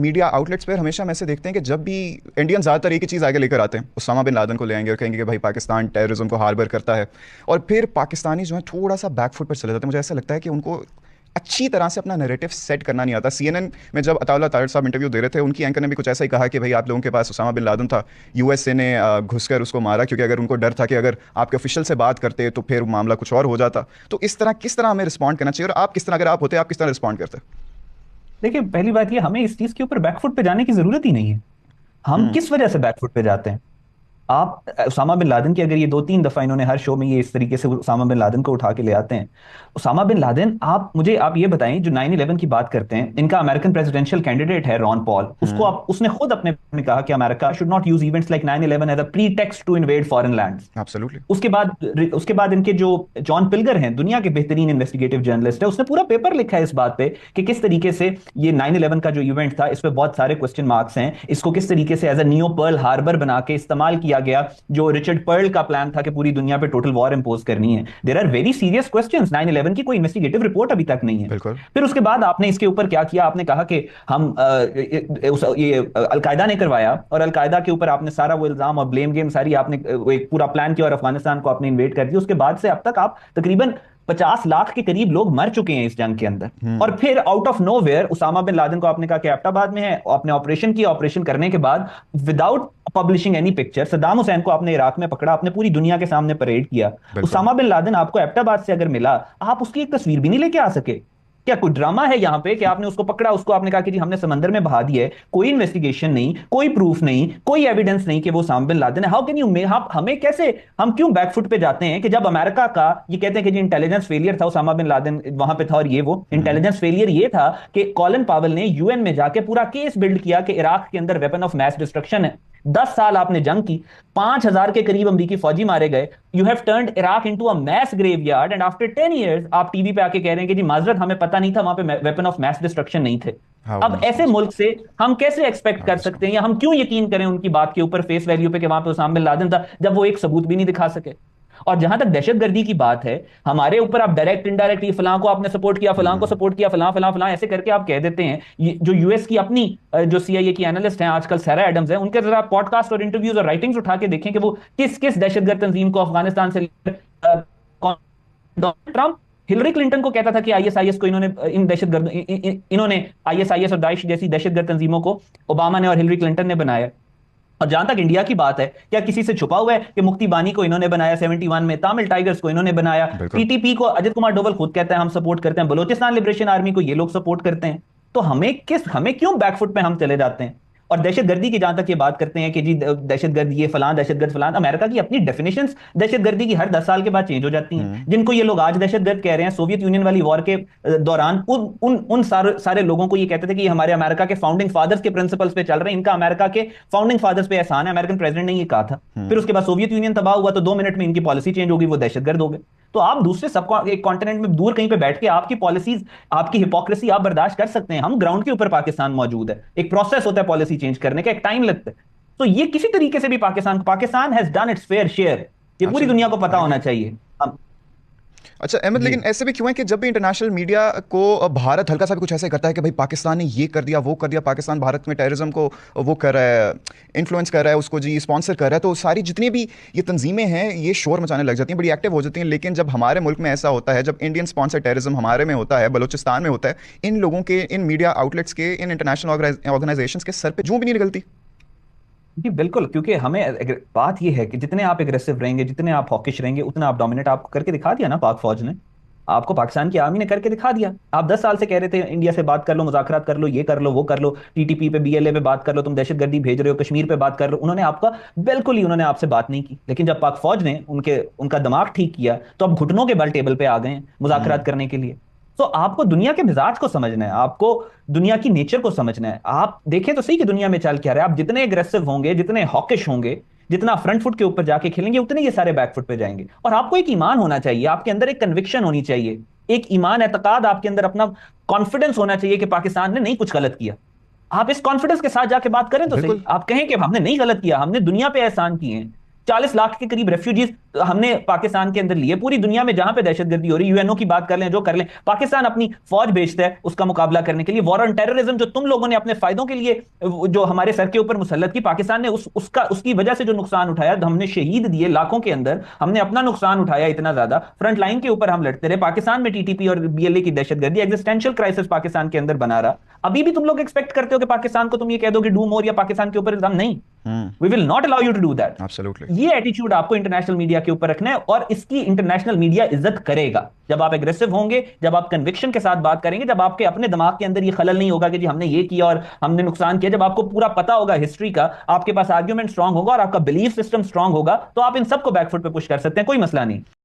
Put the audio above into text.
Media outlets पर हमेशा हम ऐसे देखते हैं कि जब भी इंडियन ज़्यादातर एक ही चीज़ आगे लेकर आते हैं, उसामा बिन लादेन को ले आएंगे और कहेंगे कि भाई पाकिस्तान टेररिज्म को हार्बर करता है। और फिर पाकिस्तानी जो है थोड़ा सा बैकफुट पर चले जाते हैं। मुझे ऐसा लगता है कि उनको अच्छी तरह से अपना नैरेटिव सेट करना नहीं आता। सीएनएन में जब अताउल्लाह ताहिर साहब इंटरव्यू दे रहे थे, उनकी एंकर ने भी कुछ ऐसा ही कहा कि भाई आप लोगों के पास उसामा बिन लादेन था, यूएसए ने घुसकर उसको मारा, क्योंकि अगर उनको डर था कि अगर आपके ऑफिशियल से बात करते तो फिर मामला कुछ और हो जाता। तो इस तरह किस तरह हमें रिस्पॉन्ड करना चाहिए, और आप किस तरह, अगर आप होते आप किस तरह रिस्पॉन्ड करते? देखिए, पहली बात ये, हमें इस चीज के ऊपर बैकफुट पे जाने की जरूरत ही नहीं है। हम हम्म। किस वजह से बैकफुट पे जाते हैं? आप उसामा बिन लादेन की, अगर ये दो तीन दफा इन्होंने हर शो में ये इस तरीके से उसामा बिन लादेन को उठा के ले आते हैं। उसामा बिन लादेन, आप ये बताएं, जो 9/11 की बात करते हैं, इनका अमेरिकन प्रेसिडेंशियल कैंडिडेट है रॉन पॉल, उसको हम्म। आप उसने खुद अपने में कहा कि America should not use events like 9/11 as a pretext to invade foreign lands. Absolutely. उसके बाद इनके जो जॉन पिल्गर हैं, दुनिया के बेहतरीन इन्वेस्टिगेटिव जर्नलिस्ट है, उसने पूरा पेपर लिखा है इस बात पे कि किस तरीके से ये 9/11 का जो इवेंट था, इस पे बहुत सारे क्वेश्चन मार्क्स हैं। इसको किस तरीके से as a neo Pearl Harbor बना के इस्तेमाल किया गया, जो रिचर्ड पर्ल का प्लान था कि पूरी दुनिया पे टोटल वॉर इंपोज करनी है। There are very serious questions. 9/11 की कोई इन्वेस्टिगेटिव रिपोर्ट अभी तक नहीं है। बिल्कुल। फिर उसके बाद आपने इसके ऊपर क्या किया? आपने कहा कि हम ये अलकायदा ने करवाया, और अलकायदा के ऊपर आपने सारा वो इल्जाम और ब्लेम गेम सारी आपने वो एक पूरा प्लान किया और अफगानिस्तान को आपने इन्वेड कर दिया। उसके बाद से अब तक आप तकरीबन 50 लाख के करीब लोग मर चुके हैं इस जंग के अंदर। हम्म। और फिर out of nowhere Osama bin Laden को आपने कहा कि एबटाबाद में है, आपने ऑपरेशन किया, ऑपरेशन करने के बाद without publishing any picture Saddam Hussain को आपने इराक में पकड़ा, आपने पूरी दुनिया के सामने परेड किया। बिल्कुल। उसामा बिन लादेन आपको एबटाबाद से अगर मिला, आप उसकी एक तस्वीर भी नहीं लेके आ सके। क्या कोई ड्रामा है यहाँ पे कि आपने उसको पकड़ा, उसको आपने कहा कि जी हमने समंदर में बहा दिया है, कोई इन्वेस्टिगेशन नहीं, कोई प्रूफ नहीं, कोई एविडेंस नहीं कि वो उसामा बिन लादेन है? हाउ कैन यू मे आप हमें कैसे, हम क्यों बैकफुट पे जाते हैं कि जब अमेरिका का ये कहते हैं कि जी इंटेलिजेंस फेलियर था, उसामा बिन लादेन वहां पे था, और ये वो हम्म। इंटेलिजेंस फेलियर ये था कि कॉलिन पावेल ने यूएन में जाके पूरा केस बिल्ड किया कि इराक के अंदर वेपन ऑफ मैस डिस्ट्रक्शन है। 10 साल आपने जंग की, 5,000 के करीब अमरीकी फौजी मारे गए। You have turned Iraq into a mass graveyard, and after 10 years आप टीवी पे आके कह रहे हैं कि जी माजरत, हमें पता नहीं था, वहां पे वेपन ऑफ मैस डिस्ट्रक्शन नहीं थे। हाउ अब ऐसे मुल्क रिस्पॉन्सिबल। से हम कैसे एक्सपेक्ट हाउ कर सकते हैं, या हम क्यों यकीन करें उनकी बात के ऊपर फेस वैल्यू पे कि वहां पे उसामा बिन लादेन था, जब वो एक सबूत भी नहीं दिखा सके? और जहां तक दहशतगर्दी की बात है, हमारे ऊपर आप डायरेक्ट इनडायरेक्ट, ये फलां को आपने सपोर्ट किया, फलां को हम्म। सपोर्ट किया, फलां फलां फलां ऐसे करके आप कह देते हैं। ये जो यूएस की अपनी जो सीआईए की एनालिस्ट हैं आजकल, सारा एडम्स हैं, उनके जरा पॉडकास्ट और इंटरव्यूज और राइटिंग्स उठा के देखें कि वो किस किस दहशतगर्द तंजीम को अफगानिस्तान से डोनाल्ड ट्रंप हिलरी क्लिंटन को कहता था कि आईएसआईएस को इन्होंने इन दहशतगर्द इन्होंने आईएसआईएस और दाइश जैसी दहशतगर्द तंजीमों को ओबामा ने और हिलरी क्लिंटन ने बनाया। और जहां तक इंडिया की बात है, क्या किसी से छुपा हुआ है कि मुक्ति बानी को इन्होंने बनाया 71 में, तामिल टाइगर्स को इन्होंने बनाया, बिल्कुल। टीटीपी को अजित कुमार डोभाल खुद कहता है हम सपोर्ट करते हैं, बलोचिस्तान लिबरेशन आर्मी को ये लोग सपोर्ट करते हैं। तो हमें क्यों बैकफुट पे हम चले जाते हैं? और दहशतगर्दी की जहां तक ये बात करते हैं कि जी दहशतगर्द ये फलां, दहशतगर्द फलां, अमेरिका की अपनी डेफिनेशंस दहशतगर्दी की हर 10 साल के बाद चेंज हो जाती हैं। हम्म। जिनको ये लोग आज दहशतगर्द कह रहे हैं, सोवियत यूनियन वाली वॉर के दौरान उन सारे लोगों को ये कहते थे कि ये हमारे अमेरिका के फाउंडिंग फादर्स के प्रिंसिपल्स पे चल रहे हैं, इनका अमेरिका के फाउंडिंग फादर्स पे एहसान है, अमेरिकन प्रेसिडेंट ने ये कहा था। फिर हम्म। उसके बाद सोवियत यूनियन तबाह हुआ तो 2 मिनट में इनकी पॉलिसी चेंज हो गई, वो दहशतगर्द हो गए। तो आप दूसरे सब एक कॉन्टिनेंट में दूर कहीं पे बैठ के आपकी पॉलिसीज, आपकी हिपोक्रेसी आप बर्दाश्त कर सकते हैं। हम ग्राउंड के ऊपर पाकिस्तान मौजूद है, एक प्रोसेस होता है पॉलिसी चेंज करने का, एक टाइम लगता है। तो ये किसी तरीके से भी Pakistan has done it's fair share, ये पूरी दुनिया को एब्सोल्युटली पता आई होना एग्री। चाहिए। हम अच्छा अहमद, जी लेकिन ऐसे भी क्यों है कि जब भी इंटरनेशनल मीडिया को भारत हल्का सा भी कुछ ऐसे करता है कि भाई पाकिस्तान ने ये कर दिया, वो कर दिया, पाकिस्तान भारत में टेररिज्म को वो कर रहा है, इन्फ्लुएंस कर रहा है, उसको जी स्पॉन्सर कर रहा है, तो सारी जितनी भी ये तंजीमें हैं ये शोर मचाने लग जाती हैं, बड़ी एक्टिव हो जाती हैं। लेकिन जब हमारे मुल्क में ऐसा होता है, जब इंडियन स्पॉन्सर टेररिज्म हमारे में होता है, बलोचिस्तान में होता है, इन लोगों के, इन मीडिया आउटलेट्स के, इन इंटरनेशनल ऑर्गेनाइजेशंस के सर पे जूं भी नहीं निकलती। जी बिल्कुल, क्योंकि हमें बात यह है कि जितने आप एग्रेसिव रहेंगे, जितने आप हॉकिश रहेंगे, उतना आप डोमिनेट आपको करके दिखा दिया ना पाक फौज ने। आपको पाकिस्तान की आर्मी ने करके दिखा दिया। आप 10 साल से कह रहे थे इंडिया से बात कर लो, मुज़ाकरात कर लो, ये कर लो, वो कर लो, टीटीपी पे बीएलए पे बात कर लो, तुम दहशतगर्दी भेज रहे हो, कश्मीर पे बात कर लो। उन्होंने आपका बिल्कुल ही, उन्होंने आपसे बात नहीं की। लेकिन जब पाक फौज ने उनका दिमाग ठीक किया, तो अब घुटनों के बल टेबल पे आ गए हैं मुज़ाकरात हम्म। करने के लिए। तो आपको दुनिया के मिजाज को समझना है, आपको दुनिया की नेचर को समझना है। आप देखें तो सही कि दुनिया में चल क्या रहा है। आप जितने एग्रेसिव होंगे, जितने हॉकिश होंगे, जितना फ्रंट फुट के ऊपर जाके खेलेंगे, उतने ये सारे बैक फुट पे जाएंगे। और आपको एक ईमान होना चाहिए, आपके अंदर एक कन्विक्शन होनी चाहिए, एक ईमान एतकाद आपके अंदर, अपना कॉन्फिडेंस होना चाहिए कि पाकिस्तान ने नहीं कुछ गलत किया। आप इस कॉन्फिडेंस के साथ जाके बात करें तो सही, बिल्कुल। आप कहें कि हमने नहीं गलत किया, हमने दुनिया पे एहसान किए हैं। 40 लाख के करीब रेफ्यूजीज हमने पाकिस्तान के अंदर लिए। पूरी दुनिया में जहां पे दहशतगर्दी हो रही है, यूएनओ की बात कर लें, जो कर लें, पाकिस्तान अपनी फौज भेजता है उसका मुकाबला करने के लिए। वॉर ऑन टेररिज्म जो तुम लोगों ने अपने फायदों के लिए जो हमारे सर के ऊपर मुसल्लत की, पाकिस्तान ने उसकी वजह से जो नुकसान उठाया, हमने शहीद दिए लाखों के अंदर, हमने अपना नुकसान उठाया इतना ज्यादा, फ्रंट लाइन के ऊपर हम लड़ते रहे। पाकिस्तान में टीटीपी और बीएलए की दहशतगर्दी एग्जिस्टेंशियल क्राइसिस पाकिस्तान के अंदर बना रहा। अभी भी तुम लोग एक्सपेक्ट करते हो कि पाकिस्तान को तुम ये कह दो कि डू मोर या पाकिस्तान के ऊपर इल्जाम नहीं। We will not allow you to do that. Absolutely. ये एटीट्यूड आपको इंटरनेशनल मीडिया के ऊपर रखना है, और इसकी इंटरनेशनल मीडिया इज्जत करेगा जब आप एग्रेसिव होंगे, जब आप कन्विक्शन के साथ बात करेंगे, जब आपके अपने दिमाग के अंदर ये खलल नहीं होगा कि जी हमने ये किया और हमने नुकसान किया। जब आपको पूरा पता होगा हिस्ट्री का, आपके पास आर्ग्यूमेंट स्ट्रांग होगा और आपका बिलीफ सिस्टम स्ट्रांग होगा, तो आप इन सबको बैकफुट पे पुश कर सकते हैं, कोई मसला नहीं।